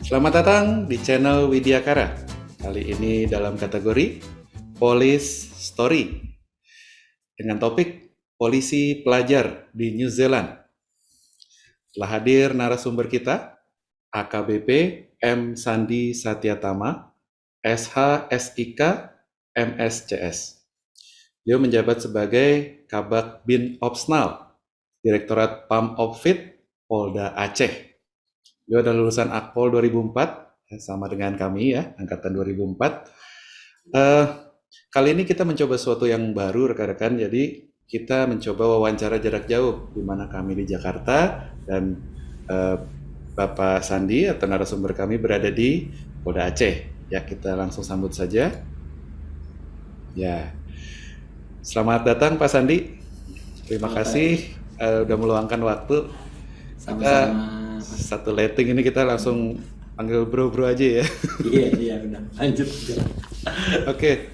Selamat datang di channel Widyakara. Kali ini dalam kategori Police Story dengan topik polisi pelajar di New Zealand. Telah hadir narasumber kita, AKBP M. Sandi Satyatama, SH SIK MSCS. Beliau menjabat sebagai Kabak Bin Opsnal, Direktorat Pam Opfit, Polda Aceh. Beliau adalah lulusan Akpol 2004, sama dengan kami ya, angkatan 2004. Kali ini kita mencoba sesuatu yang baru rekan-rekan, jadi kita mencoba wawancara jarak jauh, di mana kami di Jakarta dan Bapak Sandi atau narasumber kami berada di Polda Aceh. Ya, kita langsung sambut saja. Ya, selamat datang Pak Sandi. Terima kasih udah meluangkan waktu. Sama-sama. Satu letting ini kita langsung panggil bro aja ya. Iya udah lanjut. Oke.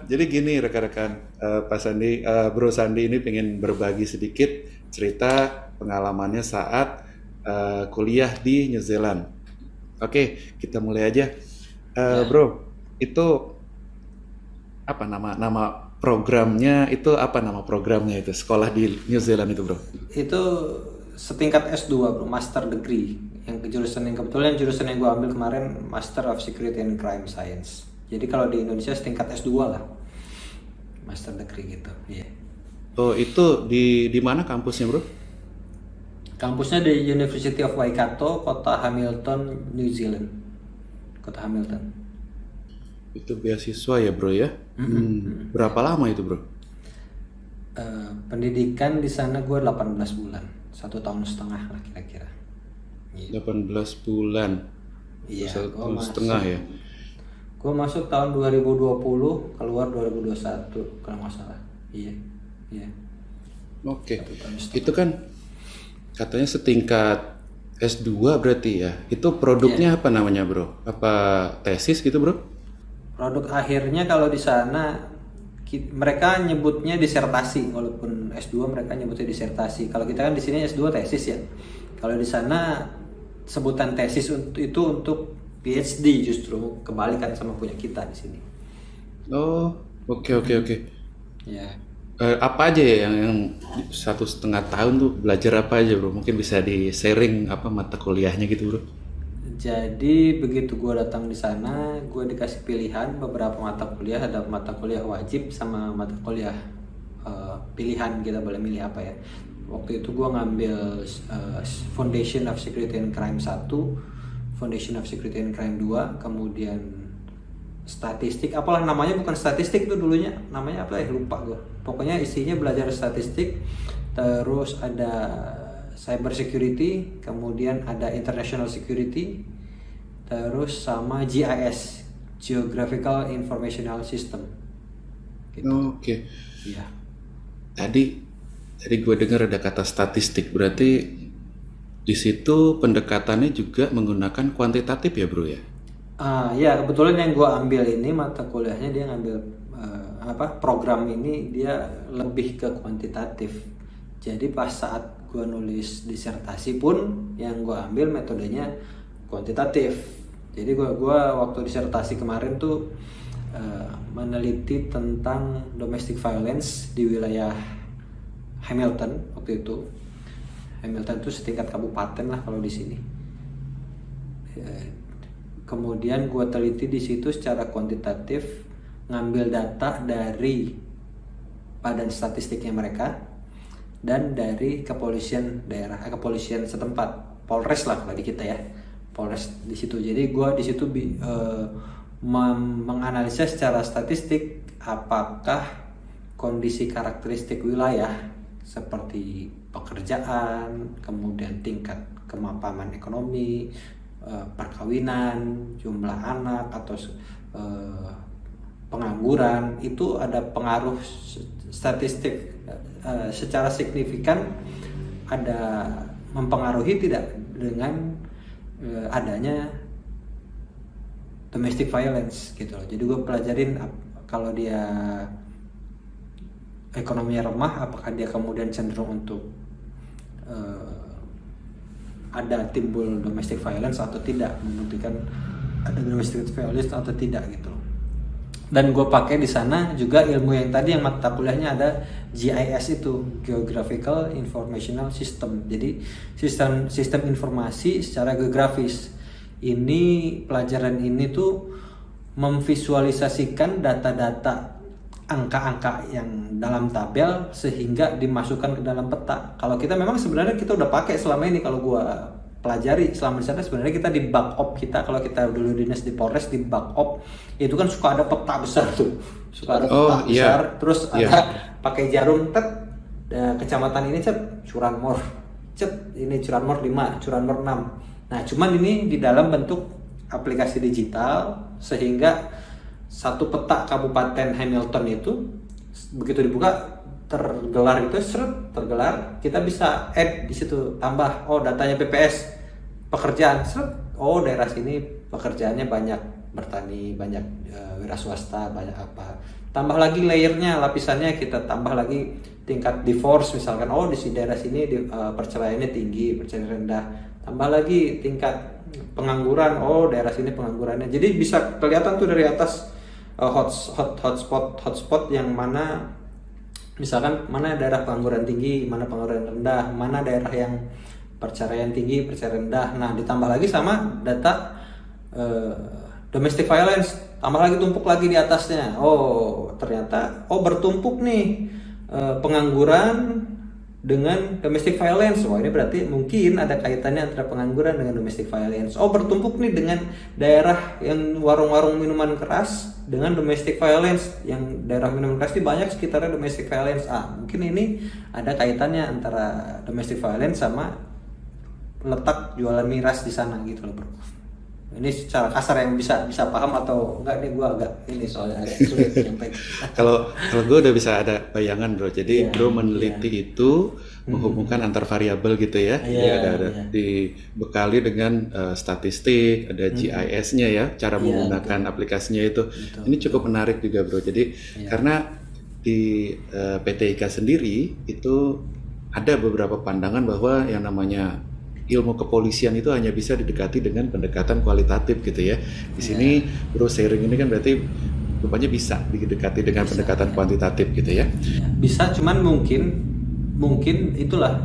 Jadi gini rekan-rekan, Pak Sandi, Bro Sandi ini pengen berbagi sedikit cerita pengalamannya saat kuliah di New Zealand. Oke, kita mulai aja. Bro, itu apa nama programnya itu apa nama programnya itu sekolah di New Zealand itu bro? Itu setingkat S2 bro, Master Degree. Yang kebetulan jurusan yang gue ambil kemarin Master of Security and Crime Science. Jadi kalau di Indonesia setingkat S2 lah, Master Degree gitu. Iya. Oh itu di mana kampusnya bro? Kampusnya di University of Waikato, kota Hamilton, New Zealand. Kota Hamilton. Itu beasiswa ya bro ya? Berapa lama itu bro? Pendidikan di sana gue 18 bulan, 1,5 tahun lah kira-kira. 18 bulan. Iya, 1,5 ya. Gue masuk tahun 2020, keluar 2021 kalau nggak salah. Iya. Oke. Itu kan katanya setingkat S2 berarti ya. Itu produknya apa namanya bro? Apa tesis gitu bro? Produk akhirnya kalau di sana mereka nyebutnya disertasi, walaupun S2 mereka nyebutnya disertasi. Kalau kita kan di sini S2 tesis ya. Kalau di sana sebutan tesis itu untuk PhD, justru kebalikan sama punya kita di sini. Oh, oke. Ya. Apa aja ya yang 1,5 tahun tuh belajar apa aja bro? Mungkin bisa di sharing apa mata kuliahnya gitu bro? Jadi begitu gue datang di sana, gue dikasih pilihan beberapa mata kuliah, ada mata kuliah wajib sama mata kuliah pilihan, kita boleh milih apa ya. Waktu itu gue ngambil Foundation of Security and Crime 1, Foundation of Security and Crime 2, kemudian statistik, apalah namanya, bukan statistik tuh dulunya, namanya apa ya lupa gue. Pokoknya isinya belajar statistik, terus ada cyber security, kemudian ada international security, terus sama GIS, Geographical Informational System. Gitu. Oke. Iya. Tadi gue dengar ada kata statistik, berarti di situ pendekatannya juga menggunakan kuantitatif ya bro ya? Ya kebetulan yang gue ambil ini mata kuliahnya dia ngambil program ini dia lebih ke kuantitatif. Jadi pas saat gue nulis disertasi pun yang gue ambil metodenya kuantitatif. Jadi gue waktu disertasi kemarin tuh meneliti tentang domestic violence di wilayah Hamilton waktu itu. Hamilton itu setingkat kabupaten lah kalau di sini. Kemudian gue teliti di situ secara kuantitatif, ngambil data dari badan statistiknya mereka dan dari kepolisian daerah, kepolisian setempat, Polres lah bagi kita ya, Polres di situ. Jadi gue di situ menganalisa secara statistik apakah kondisi karakteristik wilayah seperti pekerjaan, kemudian tingkat kemapanan ekonomi, perkawinan, jumlah anak atau pengangguran itu ada pengaruh statistik secara signifikan, ada mempengaruhi tidak dengan adanya domestic violence gitu loh. Jadi gue pelajarin kalau dia ekonominya remah, apakah dia kemudian cenderung untuk ada timbul domestic violence atau tidak, membuktikan ada domestic violence atau tidak gitu. Dan gue pakai di sana juga ilmu yang tadi yang mata kuliahnya ada GIS itu, Geographical Informational System. Jadi sistem informasi secara geografis. Ini pelajaran ini tuh memvisualisasikan data-data angka-angka yang dalam tabel sehingga dimasukkan ke dalam peta. Kalau kita memang sebenarnya kita udah pakai selama ini, kalau gue pelajari selama di sana sebenarnya kita di backup kita, kalau kita dulu dinas di Polres di backup itu kan suka ada peta besar tuh, suka ada peta besar, terus ada pakai jarum kecamatan ini Curanmor, ini Curanmor 5, Curanmor 6. Nah cuman ini di dalam bentuk aplikasi digital sehingga satu peta Kabupaten Hamilton itu begitu dibuka tergelar itu tergelar, kita bisa add di situ, tambah datanya BPS pekerjaan daerah sini pekerjaannya banyak bertani, banyak wira swasta, banyak apa, tambah lagi layernya, lapisannya kita tambah lagi tingkat divorce misalkan, di daerah sini perceraiannya tinggi, perceraian rendah, tambah lagi tingkat pengangguran, daerah sini penganggurannya, jadi bisa kelihatan tuh dari atas hotspot yang mana. Misalkan mana daerah pengangguran tinggi, mana pengangguran rendah, mana daerah yang perceraian tinggi, perceraian rendah. Nah ditambah lagi sama data domestic violence, tambah lagi tumpuk lagi di atasnya. Ternyata bertumpuk nih pengangguran dengan domestic violence. Ini berarti mungkin ada kaitannya antara pengangguran dengan domestic violence. Bertumpuk nih dengan daerah yang warung-warung minuman keras dengan domestic violence, yang daerah minuman keras ini banyak sekitarnya domestic violence. Mungkin ini ada kaitannya antara domestic violence sama letak jualan miras di sana gitu loh bro. Ini secara kasar yang bisa paham atau enggak nih, gue agak ini soalnya agak sulit menyampaikan. Kalau gue udah bisa ada bayangan bro. Jadi bro meneliti itu menghubungkan antar variabel gitu ya. Ada dibekali dengan statistik, ada GIS-nya ya, cara menggunakan aplikasinya itu. Betul. Ini cukup menarik juga bro. Jadi karena di PT IKA sendiri itu ada beberapa pandangan bahwa yang namanya ilmu kepolisian itu hanya bisa didekati dengan pendekatan kualitatif gitu ya. Di sini bro sharing ini kan berarti rupanya bisa didekati dengan pendekatan kuantitatif gitu ya. Bisa, cuman mungkin itulah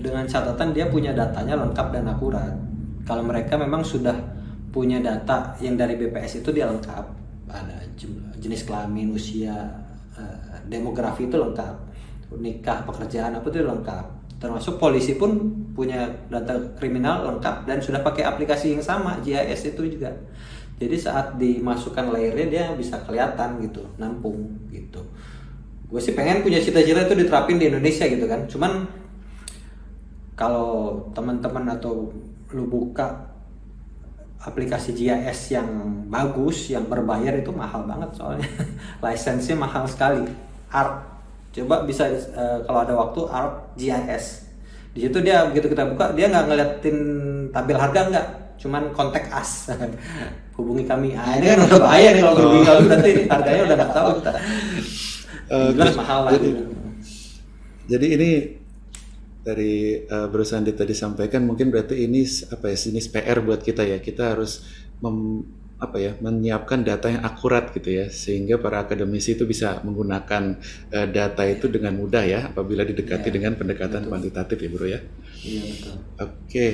dengan catatan dia punya datanya lengkap dan akurat. Kalau mereka memang sudah punya data yang dari BPS itu dia lengkap, ada jenis kelamin, usia, demografi itu lengkap, nikah, pekerjaan apa itu lengkap. Termasuk polisi pun punya data kriminal lengkap dan sudah pakai aplikasi yang sama, GIS itu juga. Jadi saat dimasukkan layernya dia bisa kelihatan gitu, nampung gitu. Gue sih pengen punya cita-cita itu diterapin di Indonesia gitu kan. Cuman kalau teman-teman atau lu buka aplikasi GIS yang bagus, yang berbayar itu mahal banget soalnya. Lisensinya mahal sekali. ARC. Coba bisa kalau ada waktu ARC GIS. Di situ dia begitu kita buka dia nggak ngeliatin tabel harga nggak, cuman kontak us. Hubungi kami. Ini kan udah bahaya nih kalau berhubungi kami, berarti harganya udah nggak tahu kita. Mahal lah. Jadi ini dari Bro Sandi tadi sampaikan mungkin berarti ini jenis PR buat kita ya. Kita harus menyiapkan data yang akurat gitu ya, sehingga para akademisi itu bisa menggunakan data itu dengan mudah ya apabila didekati dengan pendekatan kuantitatif ya bro ya. Iya betul. Oke.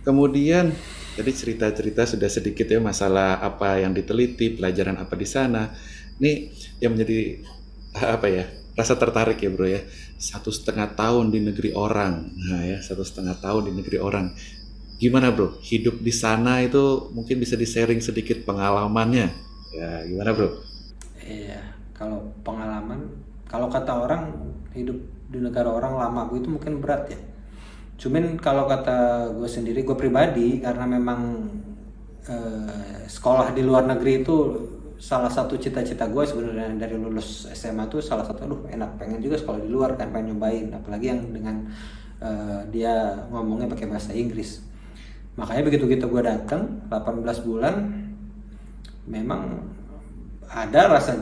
Kemudian tadi cerita-cerita sudah sedikit ya masalah apa yang diteliti, pelajaran apa di sana. Ini yang menjadi rasa tertarik ya bro ya. 1,5 tahun di negeri orang. Nah ya 1,5 tahun di negeri orang. Gimana bro, hidup di sana itu mungkin bisa di-sharing sedikit pengalamannya. Ya, gimana bro? Iya, kalau pengalaman, kalau kata orang hidup di negara orang lama gue itu mungkin berat ya. Cuman kalau kata gue sendiri, gue pribadi karena memang sekolah di luar negeri itu salah satu cita-cita gue sebenarnya dari lulus SMA tuh salah satu, enak pengen juga sekolah di luar kan, pengen nyobain, apalagi yang dengan dia ngomongnya pakai bahasa Inggris. Makanya begitu gue datang 18 bulan memang ada rasa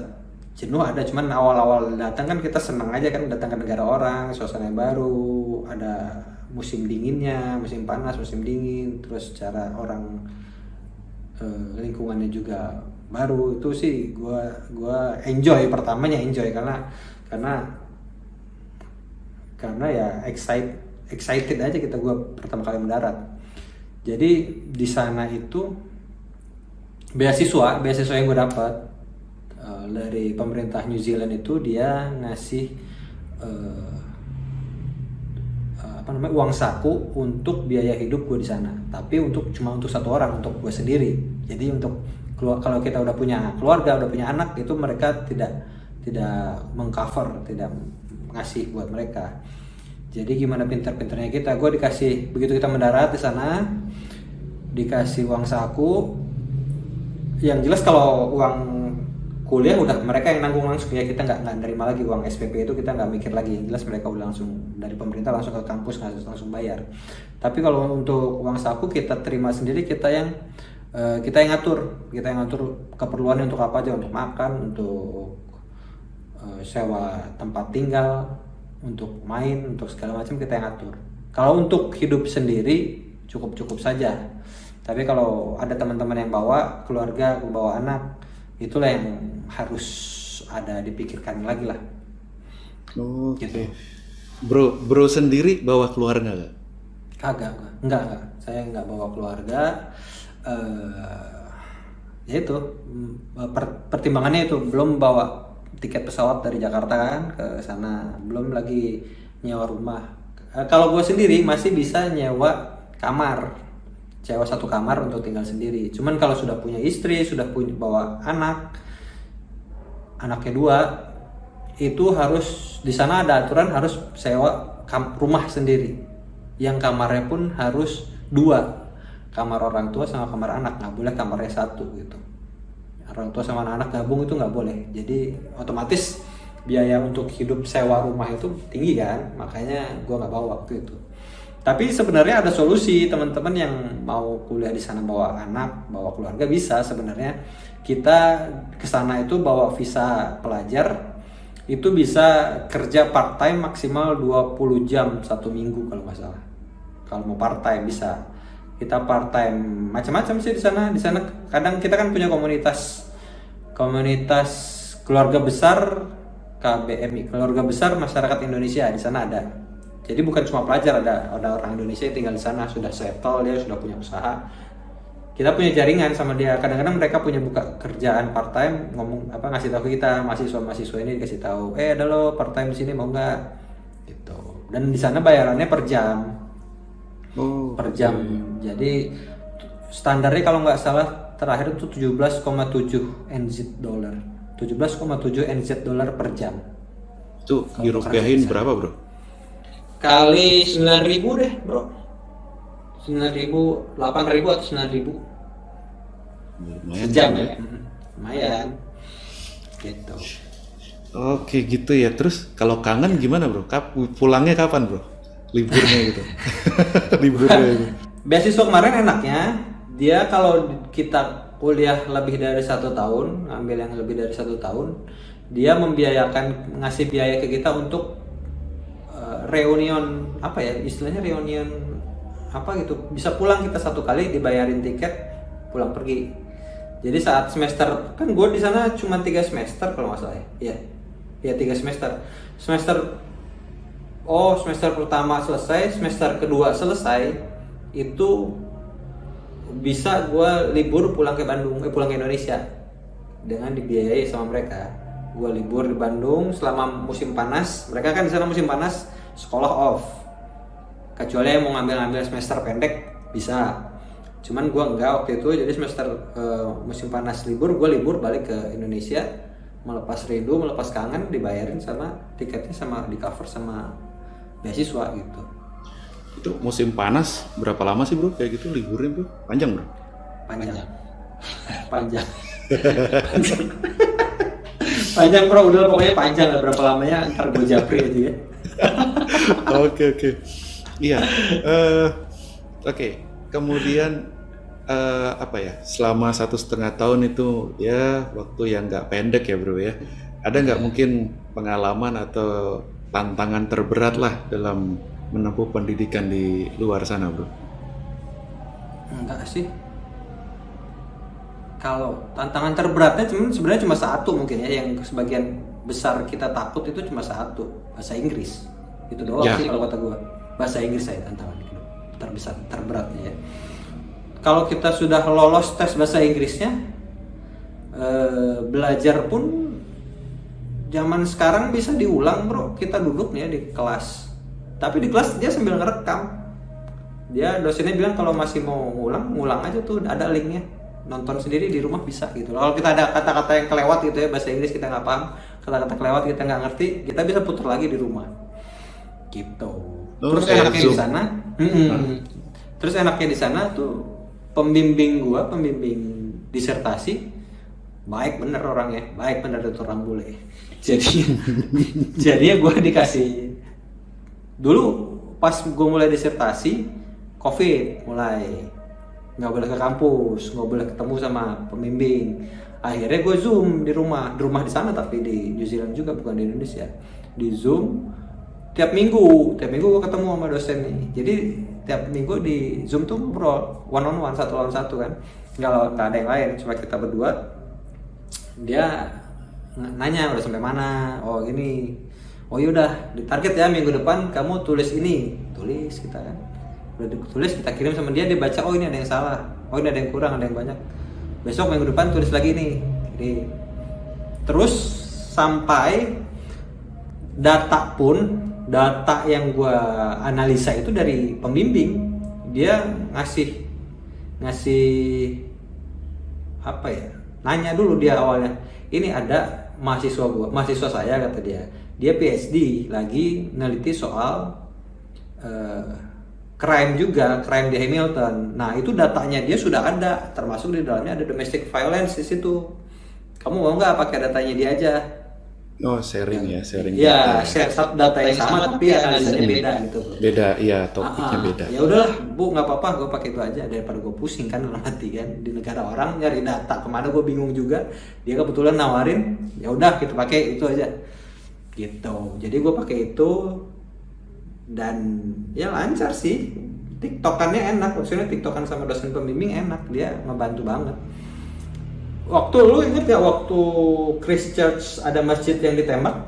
jenuh, ada, cuman awal-awal datang kan kita senang aja kan, datang ke negara orang, suasana baru, ada musim dinginnya, musim panas, musim dingin, terus cara orang lingkungannya juga baru. Itu sih gua enjoy, pertamanya enjoy karena karena ya excited aja kita, gua pertama kali mendarat. Jadi di sana itu beasiswa yang gue dapat dari pemerintah New Zealand itu, dia ngasih uang saku untuk biaya hidup gue di sana, tapi cuma untuk satu orang, untuk gue sendiri. Jadi kalau kita udah punya keluarga, udah punya anak, itu mereka tidak mengcover, tidak ngasih buat mereka. Jadi gimana pintar-pintarnya kita, gue dikasih, begitu kita mendarat di sana dikasih uang saku. Yang jelas kalau uang kuliah udah mereka yang nanggung langsung ya, kita nggak nerima lagi uang SPP itu, kita nggak mikir lagi. Yang jelas mereka udah langsung dari pemerintah langsung ke kampus, langsung bayar. Tapi kalau untuk uang saku kita terima sendiri, kita yang ngatur keperluannya untuk apa aja, untuk makan, untuk sewa tempat tinggal, untuk main, untuk segala macam kita yang ngatur. Kalau untuk hidup sendiri cukup saja. Tapi kalau ada teman-teman yang bawa keluarga, bawa anak, itulah yang harus ada dipikirkan lagi lah. Oh, gitu. Bro sendiri bawa keluarga nggak? Enggak. Saya nggak bawa keluarga. Ya itu pertimbangannya itu, belum bawa tiket pesawat dari Jakarta kan ke sana, belum lagi nyewa rumah. Kalau gue sendiri masih bisa nyewa kamar. Sewa satu kamar untuk tinggal sendiri. Cuman kalau sudah punya istri, sudah punya bawa anaknya 2, itu harus di sana ada aturan harus sewa rumah sendiri. Yang kamarnya pun harus 2, kamar orang tua sama kamar anak, nggak boleh kamarnya 1 gitu. Orang tua sama anak gabung itu nggak boleh. Jadi otomatis biaya untuk hidup sewa rumah itu tinggi kan, makanya gue nggak bawa waktu itu. Tapi sebenarnya ada solusi, teman-teman yang mau kuliah di sana bawa anak, bawa keluarga, bisa sebenarnya. Kita ke sana itu bawa visa pelajar, itu bisa kerja part time maksimal 20 jam 1 minggu kalau nggak salah. Kalau mau part time bisa. Kita part time macam-macam sih di sana. Di sana kadang kita kan punya komunitas keluarga besar KBMI, keluarga besar masyarakat Indonesia, di sana ada. Jadi bukan cuma pelajar, ada orang Indonesia yang tinggal di sana, sudah settle, dia sudah punya usaha. Kita punya jaringan sama dia. Kadang-kadang mereka punya buka kerjaan part time, ngasih tahu kita, mahasiswa ini dikasih tahu, ada lo part time di sini mau nggak? Gitu. Dan di sana bayarannya per jam. Per jam. Jadi standarnya kalau nggak salah terakhir itu 17,7 NZ dollar. 17,7 NZ dollar per jam. Itu dirupiahin berapa, Bro? Kali 9.000 deh, Bro. 9.000, 8.000 atau 9.000 sejam ya. Lumayan. Gitu. Oke, gitu ya. Terus kalau kangen gimana, Bro? Pulangnya kapan, Bro? Liburnya gitu. Liburnya gitu. Beasiswa kemarin enaknya, dia kalau kita kuliah lebih dari 1 tahun, ngambil yang lebih dari 1 tahun, dia ngasih biaya ke kita untuk reunion, apa ya istilahnya, reunion apa gitu, bisa pulang kita 1 kali, dibayarin tiket pulang pergi. Jadi saat semester, kan gue di sana cuma 3 semester kalau nggak salah ya, 3 semester pertama selesai, semester kedua selesai, itu bisa gue libur pulang ke Bandung, pulang ke Indonesia dengan dibiayai sama mereka. Gue libur di Bandung selama musim panas. Mereka kan di sana musim panas sekolah off, kecuali yang mau ngambil semester pendek bisa. Cuman gue enggak waktu itu, jadi semester musim panas libur, gue libur balik ke Indonesia, melepas rindu, melepas kangen, dibayarin sama tiketnya, sama di cover sama beasiswa gitu. Itu musim panas berapa lama sih, Bro? Kayak gitu liburnya, Bro? Panjang, Bro? Panjang. Panjang, Bro, udah pokoknya panjang lah, berapa lamanya ntar gue japri aja ya. Oke. Iya. Oke. Kemudian apa ya? Selama 1,5 tahun itu ya waktu yang nggak pendek ya, Bro ya. Ada nggak mungkin pengalaman atau tantangan terberat lah dalam menempuh pendidikan di luar sana, bro? Enggak sih. Kalau tantangan terberatnya sebenarnya cuma satu mungkin ya, yang sebagian besar kita takut itu cuma satu, bahasa Inggris. Itu doang Ya. sih kalau kata gua. Bahasa Inggris saya tantangan terbesar, terberatnya ya. Kalau kita sudah lolos tes bahasa Inggrisnya, belajar pun zaman sekarang bisa diulang, bro. Kita duduk nih ya di kelas, tapi di kelas dia sambil ngerekam. Dia dosennya bilang kalau masih mau ngulang aja tuh, ada linknya, nonton sendiri di rumah bisa gitu. Kalau kita ada kata-kata yang kelewat gitu ya, bahasa Inggris kita nggak paham, kata-kata kelewat kita nggak ngerti, kita bisa putar lagi di rumah gitu. Terus kayak enaknya di Zoom. sana, terus enaknya di sana tuh pembimbing disertasi baik bener orangnya, baik bener itu orang bule. Jadinya gue dikasih dulu pas gue mulai disertasi, COVID mulai, nggak boleh ke kampus, nggak boleh ketemu sama pembimbing. Akhirnya gue Zoom di rumah di sana, tapi di New Zealand juga, bukan di Indonesia. Di Zoom tiap minggu gue ketemu sama dosen nih. Jadi tiap minggu di Zoom tuh ngobrol one on one, satu lawan satu kan, nggak ada yang lain, cuma kita berdua. Dia nanya udah sampai mana, oh ini, oh yaudah ditarget ya minggu depan kamu tulis ini, tulis kita kan, udah ditulis kita kirim sama dia baca, oh ini ada yang salah, oh ini ada yang kurang, ada yang banyak, besok minggu depan tulis lagi nih. Jadi terus sampai data yang gua analisa itu dari pembimbing. Dia ngasih apa ya, nanya dulu dia awalnya, ini ada mahasiswa saya, kata dia PhD lagi neliti soal crime di Hamilton. Nah itu datanya dia sudah ada, termasuk di dalamnya ada domestic violence di situ. Kamu mau nggak pakai datanya dia aja? Oh, sharing Iya, data. share data yang sama tapi analisanya beda gitu. Beda, iya, topiknya beda. Ya udahlah Bu, nggak apa-apa, gue pakai itu aja daripada gue pusing kan dalam hati kan, di negara orang nyari data kemana gue bingung juga. Dia kebetulan nawarin, ya udah kita pakai itu aja gitu. Jadi gue pakai itu dan ya lancar sih. TikTokannya enak, maksudnya TikTokan sama dosen pembimbing enak, dia ngebantu banget. Waktu lu inget gak waktu Christchurch ada masjid yang ditembak?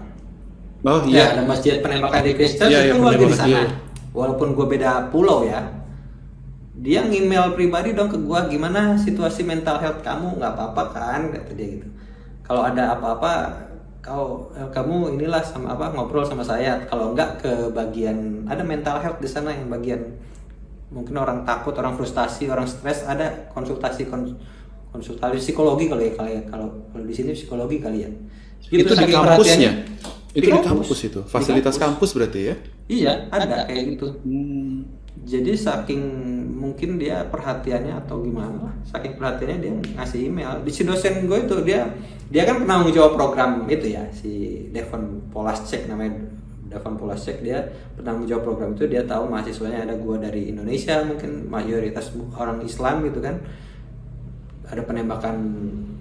Oh Ya, iya, ada masjid penembakan di Christchurch, Iya, itu iya, lagi di penembakan, sana. iya. Walaupun gue beda pulau ya, dia ngemail pribadi dong ke gue, gimana situasi mental health kamu, nggak apa-apa kan, kata dia gitu. Kalau ada apa-apa, kamu inilah sama ngobrol sama saya. Kalau enggak ke bagian ada mental health di sana, yang bagian mungkin orang takut, orang frustasi, orang stres, ada konsultasi psikologi kalau di sini psikologi kali ya. Itu di saking kampusnya. perhatiannya. Itu di kampus itu, fasilitas kampus berarti ya? Iya, ada kayak gitu. Hmm. Jadi saking mungkin dia perhatiannya atau gimana lah, saking perhatiannya dia ngasih email. Di si dosen gue itu dia kan pernah menjawab program itu ya, si Devon Polasek namanya. Devon Polasek, dia pernah menjawab program itu, dia tahu mahasiswanya ada gue dari Indonesia, mungkin mayoritas orang Islam gitu kan. Ada penembakan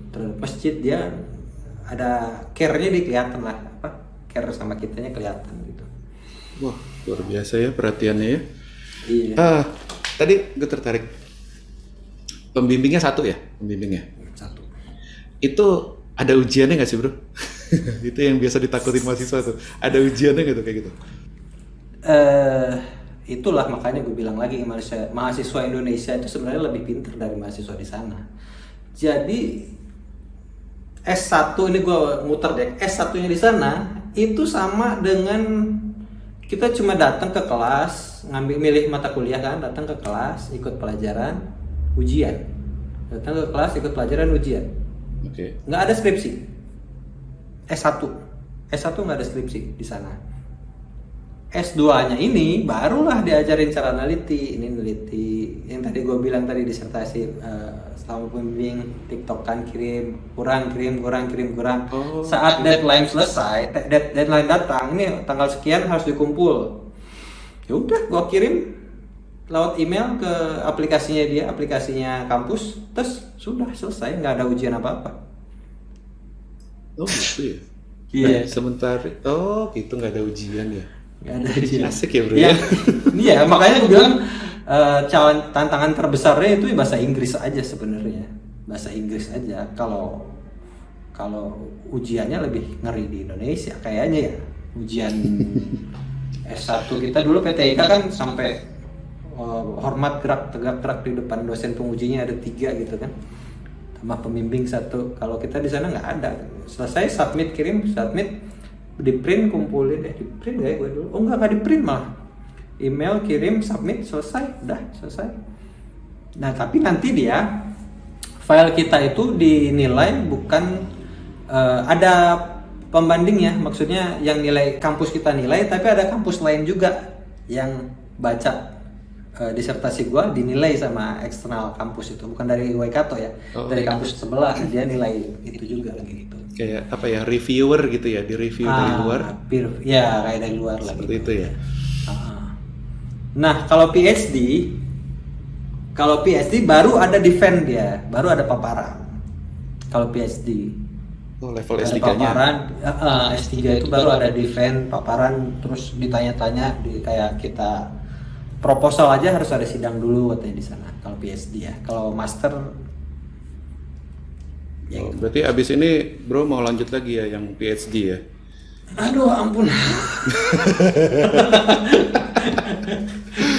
terhadap masjid, dia ada care-nya, dia kelihatan lah, care sama kitanya kelihatan gitu. Wah, luar biasa ya perhatiannya ya. Iya. Tadi gue tertarik. Pembimbingnya satu ya, pembimbingnya. Satu. Itu ada ujiannya nggak sih, bro? Itu yang biasa ditakutin mahasiswa tuh. Ada ujiannya nggak tuh kayak gitu? Itulah makanya gue bilang lagi, mahasiswa Indonesia itu sebenarnya lebih pintar dari mahasiswa di sana. Jadi S1 ini gue muter deh, S1-nya di sana itu sama dengan kita cuma datang ke kelas, milih mata kuliah kan, datang ke kelas, ikut pelajaran, ujian. Datang ke kelas, ikut pelajaran, ujian. Oke. Nggak ada skripsi. S1 nggak ada skripsi di sana. S2-nya ini barulah diajarin cara neliti. Ini neliti yang tadi gue bilang tadi, disertasi selama pembimbing, TikTokan kurang. Oh, Saat deadline selesai, deadline datang, ini tanggal sekian harus dikumpul. Ya udah, gue kirim lewat email ke aplikasinya kampus, terus sudah selesai, nggak ada ujian apa-apa. Oh gitu ya? Iya. Sebentar. Oh gitu, nggak ada ujian ya? nggak ada dia. Asik ya bro Ya, ya. iya makanya gue bilang tantangan terbesarnya itu bahasa Inggris aja sebenarnya, bahasa Inggris aja. Kalau kalau ujiannya lebih ngeri di Indonesia kayaknya ya. Ujian S1 kita dulu PTIK kan sampai hormat gerak tegak gerak di depan dosen pengujinya ada 3 gitu kan, tambah pembimbing 1. Kalau kita di sana nggak ada. Selesai submit, kirim, submit, di print, kumpulin, di print gak ya gue dulu? Oh nggak di print malah, email, kirim, submit, selesai, udah selesai. Nah tapi nanti dia file kita itu dinilai bukan ada pembandingnya, maksudnya yang nilai kampus kita nilai, tapi ada kampus lain juga yang baca disertasi gua dinilai sama eksternal kampus itu, bukan dari Waikato ya, dari kampus sebelah dia nilai itu juga gitu. Kayak apa ya, reviewer gitu ya, di review dari luar. Ya kayak dari luar lah. Seperti gitu. itu ya. Nah kalau PhD baru ada defend dia, baru ada paparan. Kalau PhD. Oh, level Ada S3-nya. paparan, S3 itu baru ada defend, paparan, terus ditanya-tanya, kayak kita proposal aja harus ada sidang dulu katanya di sana. Kalau PhD ya, kalau master ya gitu. Berarti abis ini bro mau lanjut lagi ya yang PhD ya? Aduh ampun.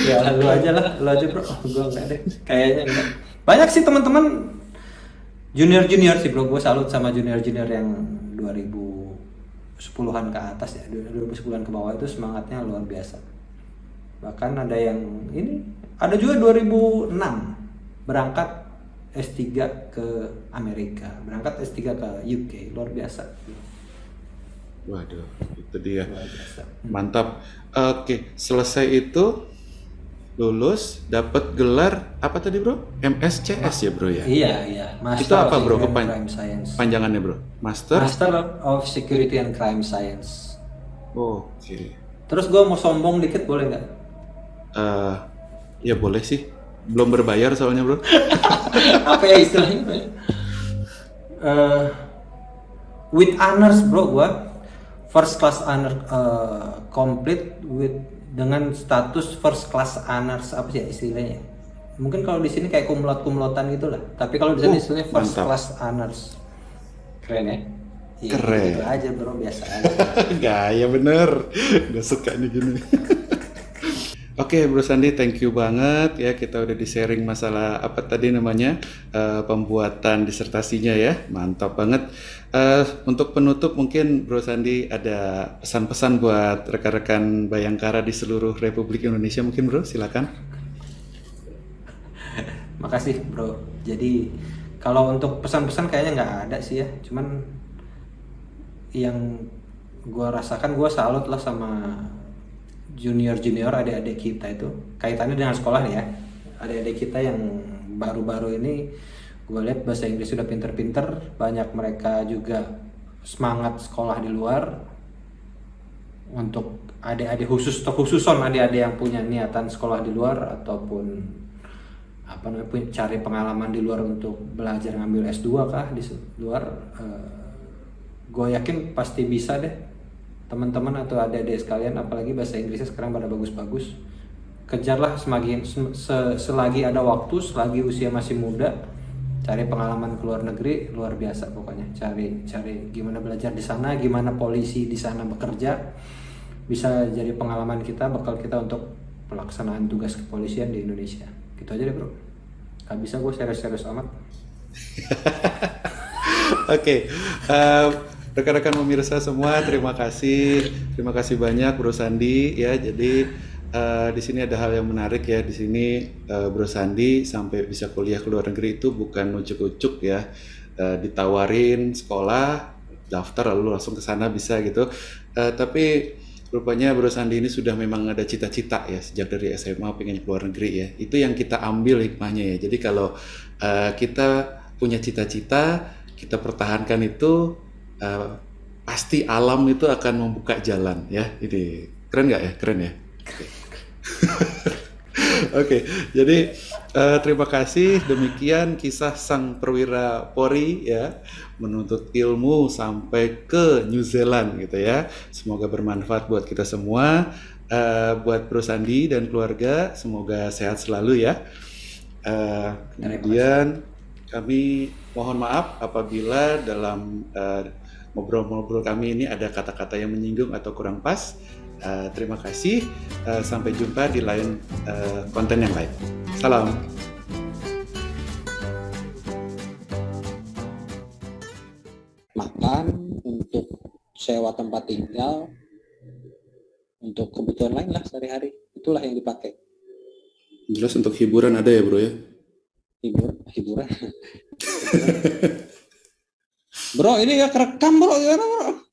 Ya lu aja bro, gue enggak deh, kayaknya enggak. Banyak sih teman-teman junior sih bro, gue salut sama junior yang 2010-an ke atas ya, 2010-an ke bawah itu semangatnya luar biasa. Bahkan ada yang ini, ada juga 2006 berangkat S3 ke Amerika, berangkat S3 ke UK, luar biasa. Waduh, itu dia. Luar biasa. Mantap. Oke, selesai itu lulus, dapat gelar apa tadi bro? MSCS ya bro ya? Iya. Itu apa bro? Crime Science. Panjangannya bro? Master of Security and Crime Science. Oke. Terus gue mau sombong dikit boleh nggak? Ya boleh sih. Belum berbayar soalnya bro. Apa ya istilahnya? With honors bro, gue first class honor complete with dengan status first class honors, apa sih istilahnya? Mungkin kalau di sini kayak kumlot-kumlotan gitulah. Tapi kalau di sini istilahnya first mantap. class honors. Keren ya? Ya, Keren. Gitu aja bro, biasa aja. Gaya bener. Gak suka nih gini. Oke Bro Sandi, thank you banget ya, kita udah di-sharing masalah apa tadi namanya pembuatan disertasinya ya, mantap banget. Untuk penutup mungkin Bro Sandi ada pesan-pesan buat rekan-rekan Bayangkara di seluruh Republik Indonesia mungkin Bro, silakan. Makasih bro. Jadi kalau untuk pesan-pesan kayaknya nggak ada sih ya, cuman yang gue rasakan, gue salut lah sama junior adik-adik kita itu, kaitannya dengan sekolah nih ya, adik-adik kita yang baru-baru ini gue lihat bahasa Inggris sudah pinter-pinter, banyak mereka juga semangat sekolah di luar. Untuk adik-adik khususon adik-adik yang punya niatan sekolah di luar ataupun apa namanya cari pengalaman di luar untuk belajar ngambil S2 kah di luar, gue yakin pasti bisa deh teman-teman atau adik-adik sekalian, apalagi bahasa Inggrisnya sekarang pada bagus-bagus. Kejarlah selagi ada waktu, selagi usia masih muda, cari pengalaman ke luar negeri, luar biasa pokoknya. Cari gimana belajar di sana, gimana polisi di sana bekerja, bisa jadi pengalaman kita, bekal kita untuk pelaksanaan tugas kepolisian di Indonesia. Gitu aja deh bro, gak bisa gue serius-serius amat. Oke, rekan-rekan pemirsa semua, terima kasih banyak Bro Sandi ya. Jadi di sini ada hal yang menarik ya. Di sini Bro Sandi sampai bisa kuliah ke luar negeri itu bukan ujuk-ujuk ya, ditawarin sekolah, daftar lalu langsung ke sana bisa gitu. Tapi rupanya Bro Sandi ini sudah memang ada cita-cita ya sejak dari SMA pengen ke luar negeri ya. Itu yang kita ambil hikmahnya ya. Jadi kalau kita punya cita-cita, kita pertahankan itu, pasti alam itu akan membuka jalan ya. Ini keren nggak ya? Keren ya. Oke, jadi terima kasih. Demikian kisah sang perwira Polri ya, menuntut ilmu sampai ke New Zealand gitu ya. Semoga bermanfaat buat kita semua. Buat Bro Sandi dan keluarga, semoga sehat selalu ya. Kemudian kami mohon maaf apabila dalam ngobrol-ngobrol kami ini ada kata-kata yang menyinggung atau kurang pas. Terima kasih. Sampai jumpa di lain konten yang lain. Salam. Makan, untuk sewa tempat tinggal, untuk kebutuhan lain lah sehari-hari. Itulah yang dipakai. Jelas untuk hiburan ada ya bro ya? Hiburan. Bro, ini ya kerekam bro, gimana bro?